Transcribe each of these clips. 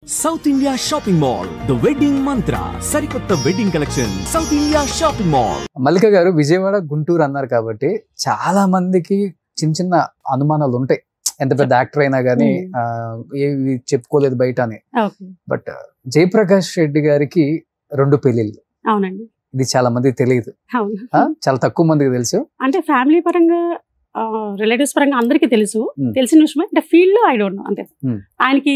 South India Shopping Mall, The Wedding Mantra, Sarikotta Wedding Collection, South India Shopping Mall. మల్లిక గారు విజయవాడ గుంటూరు అన్నారు కాబట్టి చాలా మందికి చిన్న చిన్న అనుమానాలు ఉంటాయి. ఎంత పెద్ద యాక్టర్ అయినా గానీ ఏవి చెప్పుకోలేదు బయట అని. బట్ జయప్రకాష్ రెడ్డి గారికి 2 పెళ్లిళ్ళు. అవునండి. ఇది చాలా మందికి తెలియదు. చాలా తక్కువ మందికి తెలుసు. అంటే ఫ్యామిలీ పరంగా రిలేటివ్స్ పరంగా అందరికీ తెలుసు, తెలిసిన విషయమే. అంటే ఫీల్డ్ లో ఐ డోంట్ నో అంతే. ఆయనకి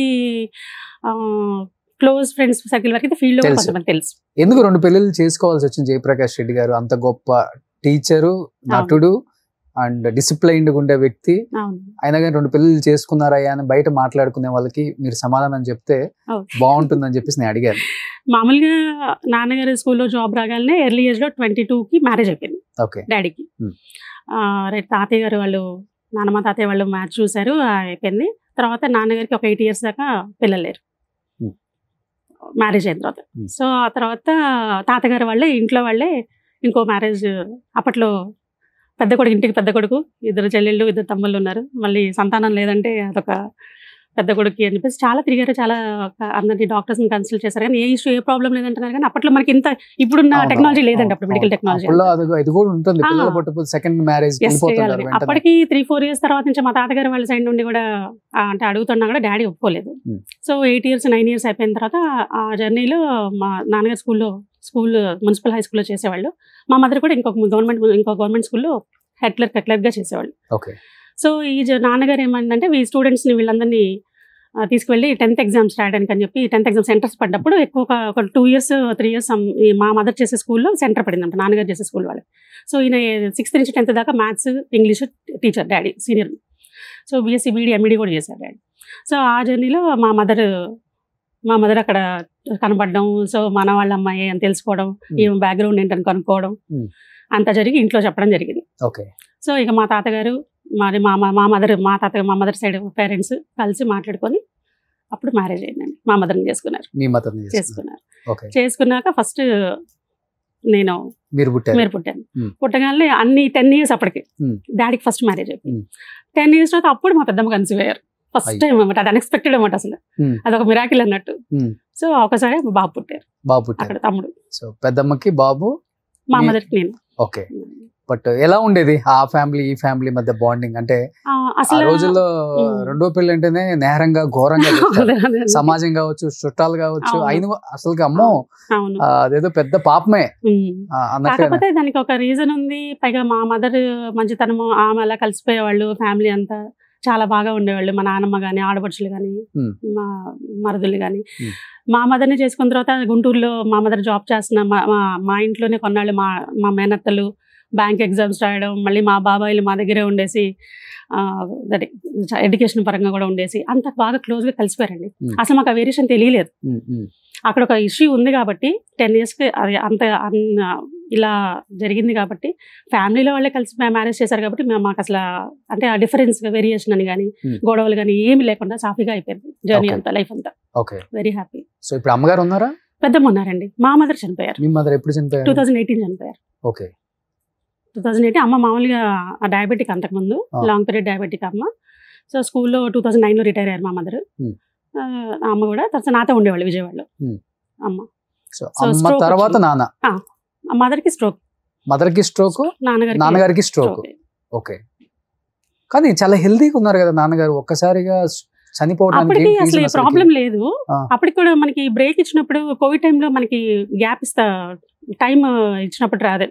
క్లోజ్ ఫ్రెండ్స్ సర్కిల్ వరకు ఫీల్డ్ లో కొంతమంది తెలుసు. ఎందుకు 2 పెళ్లిళ్ళు చేసుకోవాల్సి వచ్చింది జయప్రకాష్ రెడ్డి గారు? అంత గొప్ప టీచరు, నటుడు అండ్ డిసిప్లైన్డ్ ఉండే వ్యక్తి అయినా కానీ 2 పెళ్లిళ్ళు చేసుకున్నారయ్యా అని బయట మాట్లాడుకునే వాళ్ళకి మీరు సమాధానం చెప్తే బాగుంటుందని చెప్పేసి నేను అడిగాను. మామూలుగా నాన్నగారు స్కూల్లో జాబ్ రాగానే ఎర్లీ ఏజ్ లో 22కి మ్యారేజ్ అయిపోయింది డాడీకి. తాతయ్య గారు వాళ్ళు నాన్నమ్మ తాతయ్య వాళ్ళు మ్యాచ్ చూసారు, అయిపోయింది. తర్వాత నాన్నగారికి ఒక 8 years దాకా పిల్లలు లేరు మ్యారేజ్ అయిన తర్వాత. సో ఆ తర్వాత తాతగారు వాళ్ళే ఇంట్లో వాళ్ళే ఇంకో మ్యారేజ్. అప్పట్లో పెద్ద కొడుకు, ఇంటికి పెద్ద కొడుకు, 2 చెల్లెళ్ళు 2 తమ్ముళ్ళు ఉన్నారు. మళ్ళీ సంతానం లేదంటే అదొక పెద్ద కొడుకు అని చెప్పేసి చాలా తిరిగారు. చాలా అందరినీ డాక్టర్స్ని కన్సల్ట్ చేశారు, కానీ ఏ ఇష్యూ ఏ ప్రాబ్లం లేదంటున్నారు. కానీ అప్పట్లో మనకి ఇంత ఇప్పుడున్న టెక్నాలజీ లేదండి. అప్పుడు మెడికల్ టెక్నాలజీ అప్పటికి 3-4 years తర్వాత నుంచి మా తాతగారు వాళ్ళ సైడ్ నుండి కూడా అంటే అడుగుతున్నా కూడా డాడీ ఒప్పుకోలేదు. సో 8 years 9 years అయిపోయిన తర్వాత ఆ జర్నీలో మా నాన్నగారు స్కూల్ మున్సిపల్ హై స్కూల్లో చేసేవాళ్ళు. మా మదర్ కూడా ఇంకో గవర్నమెంట్ స్కూల్లో హెడ్ క్లర్క్గా చేసేవాళ్ళు. సో ఈ నాన్నగారు ఏమంటే ఈ స్టూడెంట్స్ని వీళ్ళందరినీ తీసుకువెళ్ళి 10th exams రాయడానికి అని చెప్పి 10th exam సెంటర్స్ పడ్డప్పుడు ఎక్కువ ఒక 2 years 3 years మా మదర్ చేసే స్కూల్లో సెంటర్ పడిందంట, నాన్నగారు చేసే స్కూల్ వాళ్ళకి. సో ఈయన 6th నుంచి 10th దాకా maths English teacher daddy senior. So BSc BD MD కూడా చేశారు డాడీ. సో ఆ జర్నీలో మా మదర్ అక్కడ కనపడడం, సో మన వాళ్ళ అమ్మాయి అని తెలుసుకోవడం, ఈ బ్యాక్గ్రౌండ్ ఏంటని కనుక్కోవడం అంతా జరిగి ఇంట్లో చెప్పడం జరిగింది. సో ఇక మా తాతగారు మరి మా మదర్ సైడ్ పేరెంట్స్ కలిసి మాట్లాడుకొని అప్పుడు మ్యారేజ్ అయిందండి. మా మదర్ని చేసుకున్నారు. చేసుకున్నాక ఫస్ట్ మీరు పుట్టాను. పుట్టగానే అన్ని 10 years అప్పటికి డాడీకి ఫస్ట్ మ్యారేజ్ అయిపోయింది. 10 years తర్వాత అప్పుడు మా పెద్దమ్మ కన్సీవ్ అయ్యారు. ఫస్ట్ టైం అనమాట, అది అన్ఎక్స్పెక్టెడ్ అనమాట. అసలు అదొక మిరాకిల్ అన్నట్టు. సో ఒకసారి బాబు పుట్టారు అక్కడ తమ్ముడు. సో పెద్దమ్మకి బాబు, మా మదర్కి నేను. ఓకే. బట్ ఎలా ఉండేది ఆ ఫ్యామిలీ ఈ ఫ్యామిలీ మధ్య బాండింగ్? అంటే అసలు రోజుల్లో 2వ పెళ్లి అంటేనే నేరంగా ఘోరంగా సమాజం కావచ్చు, చుట్టాలు కావచ్చు, అయిన అసలు అమ్మో అదేదో పెద్ద పాపమే. కాకపోతే దానికి ఒక రీజన్ ఉంది. పైగా మా మదర్ మంచితనము, ఆమె అలా కలిసిపోయేవాళ్ళు. ఫ్యామిలీ అంతా చాలా బాగా ఉండేవాళ్ళు. మా నాన్నమ్మ కానీ, ఆడపడుచులు కానీ, మా మరుదులు కానీ. మా మదర్ని చేసుకున్న తర్వాత గుంటూరులో మా మదర్ జాబ్ చేస్తున్న మా ఇంట్లోనే కొన్నాళ్ళు మా మేనత్తలు బ్యాంక్ ఎగ్జామ్స్ రాయడం, మళ్ళీ మా బాబాయిలు మా దగ్గరే ఉండేసి ఎడ్యుకేషన్ పరంగా కూడా ఉండేసి అంత బాగా క్లోజ్గా కలిసిపోయారండి. అసలు మాకు ఆ వేరియేషన్ తెలియలేదు. అక్కడ ఒక ఇష్యూ ఉంది కాబట్టి 10 yearsకి అది అంత ఇలా జరిగింది కాబట్టి ఫ్యామిలీలో వాళ్ళే కలిసి మ్యారేజ్ చేశారు కాబట్టి మాకు అసలు అంటే ఆ డిఫరెన్స్ వేరియేషన్ అని కానీ గొడవలు కానీ ఏమి లేకుండా సాఫీగా అయిపోయింది జర్నీ అంతా, లైఫ్ అంతా. Very happy. సో ఇప్పుడు అమ్మగారు ఉన్నారా? పెద్దమ్మ ఉన్నారండి. మా మదర్ చనిపోయారు. మీ మదర్ ఎప్పుడు చనిపోయారు? 2018 చనిపోయారు. 2018 అమ్మ మామూలుగా డయాబెటిక్, అంతకుముందు లాంగ్ పీరియడ్ డయాబెటిక్ అమ్మ. సో స్కూల్లో 2009లో రిటైర్ అయ్యారు మా మదర్. అమ్మ కూడా తర్వాత నాతో ఉండేవాళ్ళు విజయవాడలో అమ్మ. తర్వాత నాన్న, మదర్కి స్ట్రోక్, నాన్నగారికి స్ట్రోక్. ఓకే. కానీ చాలా హెల్దీగా ఉన్నారు కదా నాన్నగారు, ఒక్కసారిగా చనిపోవడం అప్పటికి అసలు ప్రాబ్లం లేదు. అప్పటికి కూడా మనకి బ్రేక్ ఇచ్చినప్పుడు కోవిడ్ టైంలో మనకి గ్యాప్ టైం ఇచ్చినప్పుడు రాదే.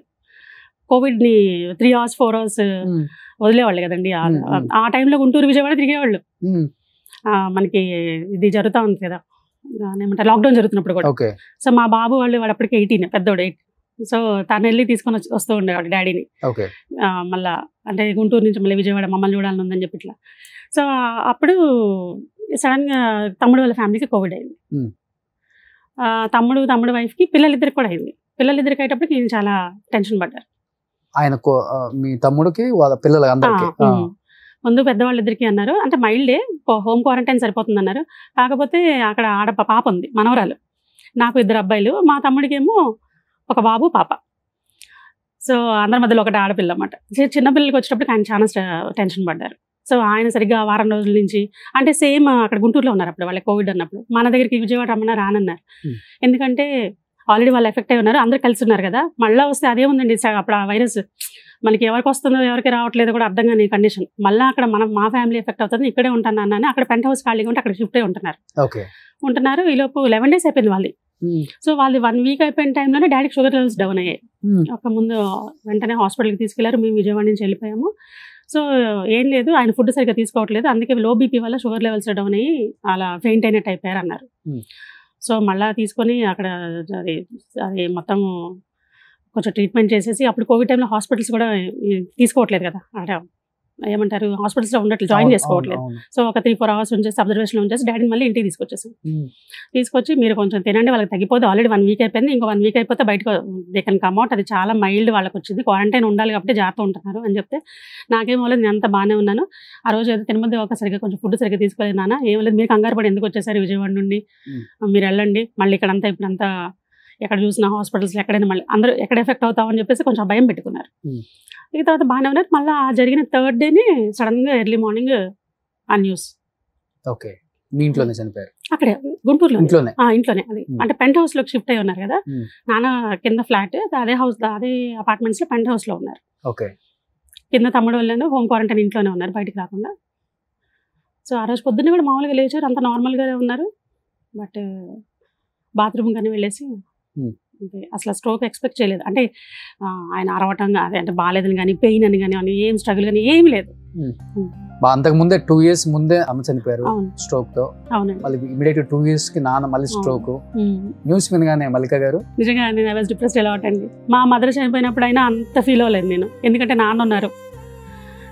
కోవిడ్ని 3 hours 4 hours వదిలేవాళ్ళు కదండి. ఆ టైంలో గుంటూరు విజయవాడ తిరిగేవాళ్ళు. మనకి ఇది జరుగుతూ ఉంది కదా, ఏమంటారు, లాక్డౌన్ జరుగుతున్నప్పుడు కూడా. సో మా బాబు వాడు అప్పటికి 18, పెద్దోడు 8. సో తను వెళ్ళి తీసుకొని వస్తూ ఉండేవాడు డాడీని. మళ్ళీ అంటే గుంటూరు నుంచి మళ్ళీ విజయవాడ మమ్మల్ని చూడాలని ఉందని చెప్పి ఇట్లా. సో అప్పుడు సడన్గా తమ్ముడు వాళ్ళ ఫ్యామిలీకి కోవిడ్ అయింది. తమ్ముడు వైఫ్కి పిల్లలిద్దరికి కూడా అయింది. పిల్లలిద్దరికి అయ్యేటప్పటికి ఈయన చాలా టెన్షన్ పడ్డారు. ఆయనకు మీ తమ్ముడికి వాళ్ళ పిల్లలు అందరికీ ముందు పెద్దవాళ్ళిద్దరికి అన్నారు, అంటే మైల్డే, హోమ్ క్వారంటైన్ సరిపోతుంది అన్నారు. కాకపోతే అక్కడ పాప ఉంది, మనవరాలు. నాకు 2 అబ్బాయిలు, మా తమ్ముడికి ఏమో ఒక బాబు పాప. సో అందరి మధ్యలో ఒకటి ఆడపిల్ల అన్నమాట. చిన్నపిల్లలకి వచ్చేటప్పటికి ఆయన చాలా టెన్షన్ పడ్డారు. సో ఆయన సరిగ్గా వారం రోజుల నుంచి అంటే సేమ్ అక్కడ గుంటూరులో ఉన్నారు అప్పుడు వాళ్ళకి కోవిడ్ అన్నప్పుడు మన దగ్గరికి విజయవాడ రమ్మన్నా రానన్నారు. ఎందుకంటే ఆల్రెడీ వాళ్ళు ఎఫెక్ట్ అయి ఉన్నారు, అందరు కలిసి ఉన్నారు కదా, మళ్ళీ వస్తే అదే ఉందండి అప్పుడు ఆ వైరస్ మనకి ఎవరికి వస్తుందో ఎవరికి రావట్లేదో కూడా అర్థం కాని కండిషన్. మళ్ళీ అక్కడ మా ఫ్యామిలీ ఎఫెక్ట్ అవుతుంది, ఇక్కడే ఉంటాను అన్నాను. అక్కడ పెంట్ హౌస్ ఖాళీగా ఉంటే అక్కడ షిఫ్ట్ అయి ఉంటున్నారు. ఈలోపు 11 days అయిపోయింది వాళ్ళది. సో వాళ్ళు 1 week అయిపోయిన టైంలోనే డాడీకి షుగర్ లెవెల్స్ డౌన్ అయ్యాయి. ఒక ముందు వెంటనే హాస్పిటల్కి తీసుకెళ్లారు, మేము విజయవాడ నుంచి వెళ్ళిపోయాము. సో ఏం లేదు, ఆయన ఫుడ్ సరిగ్గా తీసుకోవట్లేదు, అందుకే లో బీపీ వల్ల షుగర్ లెవెల్స్ డౌన్ అయ్యి అలా ఫెయింట్ అయినట్టు అయిపోయారు అన్నారు. సో మళ్ళీ తీసుకొని అక్కడ అది మొత్తం కొంచెం ట్రీట్మెంట్ చేసేసి, అప్పుడు కోవిడ్ టైంలో హాస్పిటల్స్ కూడా తీసుకోవట్లేదు కదా, అక్కడ ఏమంటారు హాస్పిటల్స్లో ఉన్నట్లు జాయిన్ చేసుకోవట్లేదు. సో ఒక 3-4 hours ఉంచేసి అబ్జర్వేషన్లో ఉంచేసి డాడీని మళ్ళీ ఇంటికి తీసుకొచ్చి మీరు కొంచెం తినండి, వాళ్ళకి తగ్గిపోతే ఆల్రెడీ 1 week అయిపోయింది, ఇంకో 1 week అయిపోతే బయటకు దే కెన్ కమ్ అవుట్, అది చాలా మైల్డ్ వాళ్ళకి వచ్చింది, క్వారంటైన్ ఉండాలి కాబట్టి జాగ్రత్త ఉంటున్నారు అని చెప్తే నాకేం లేదు, నేను అంతా బాగానే ఉన్నాను. ఆ రోజు ఏదో తినముందు సరిగ్గా కొంచెం ఫుడ్ సరిగ్గా తీసుకోలేదు నాన్న, ఏం లేదు మీరు కంగారు పడి ఎందుకు వచ్చేసారు విజయవాడ నుండి, మీరు వెళ్ళండి మళ్ళీ ఇక్కడంతా ఇప్పుడంతా ఎక్కడ చూసిన హాస్పిటల్స్ ఎక్కడైనా మళ్ళీ అందరూ ఎక్కడ ఎఫెక్ట్ అవుతామని చెప్పేసి కొంచెం భయం పెట్టుకున్నారు. ఇక తర్వాత బాగానే ఉన్నారు. మళ్ళీ జరిగిన 3rd day సడన్గా ఎర్లీ మార్నింగ్ ఆ న్యూస్. ఓకే, మీ ఇంట్లోనే చనిపోయారు? అక్కడే గుంటూరులో ఇంట్లోనే. అది అంటే పెంట్ హౌస్ లోకి షిఫ్ట్ అయి ఉన్నారు కదా, నాన్న కింద ఫ్లాట్, అదే అపార్ట్మెంట్స్ లో పెంట్ హౌస్ లో ఉన్నారు. ఓకే, కింద తమ్ముడు వాళ్ళను హోమ్ క్వారంటైన్ ఇంట్లోనే ఉన్నారు, బయటికి రాకుండా. సో ఆ రోజు పొద్దున్న కూడా మామూలుగా లేచారు, అంత నార్మల్గానే ఉన్నారు. బట్ బాత్రూమ్ కానీ వెళ్ళేసి అసలు స్ట్రోక్ ఎక్స్పెక్ట్ చేయలేదు. అంటే ఆయన అరవటం అదే అంటే బాగాలేదని కానీ పెయిన్ అని కానీ ఏం స్ట్రగుల్ కానీ ఏమి లేదు. అంతకు ముందే 2 years ముందే అమ్మ చనిపోయారు స్ట్రోక్ తో. మళ్ళీ ఇమిడియట్ 2 years కి నాన్న మళ్ళీ స్ట్రోక్. న్యూస్ వినగానే మల్లిక గారు నిజంగా నేను ఐ వాజ్ డిప్రెస్డ్ అలాట్ అండి. మా మదర్ చనిపోయినప్పుడు అయినా అంత ఫీల్ అవ్వలేదు నేను, ఎందుకంటే నాన్న ఉన్నారు,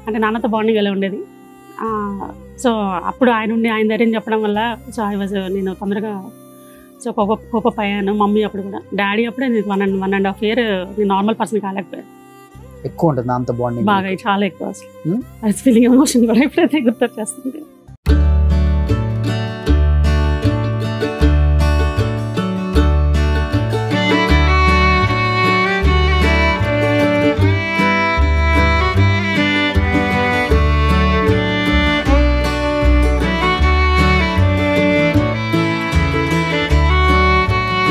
అంటే నాన్నతో బాండింగ్ ఎలా ఉండేది. సో అప్పుడు ఆయన ధైర్యం చెప్పడం వల్ల సో నేను తొందరగా సో కోపప్ అయ్యాను. మమ్మీ అప్పుడు కూడా, డాడీ అప్పుడే నేను 1.5 year నేను నార్మల్ పర్సన్ కాలేకపోయాను. ఎక్కువ ఉంటుంది అంత బాండింగ్, బాగా చాలా ఎక్కువ అసలు ఫీలింగ్ ఎమోషన్ కూడా ఎప్పుడైతే గుర్తొచ్చేస్తుంది.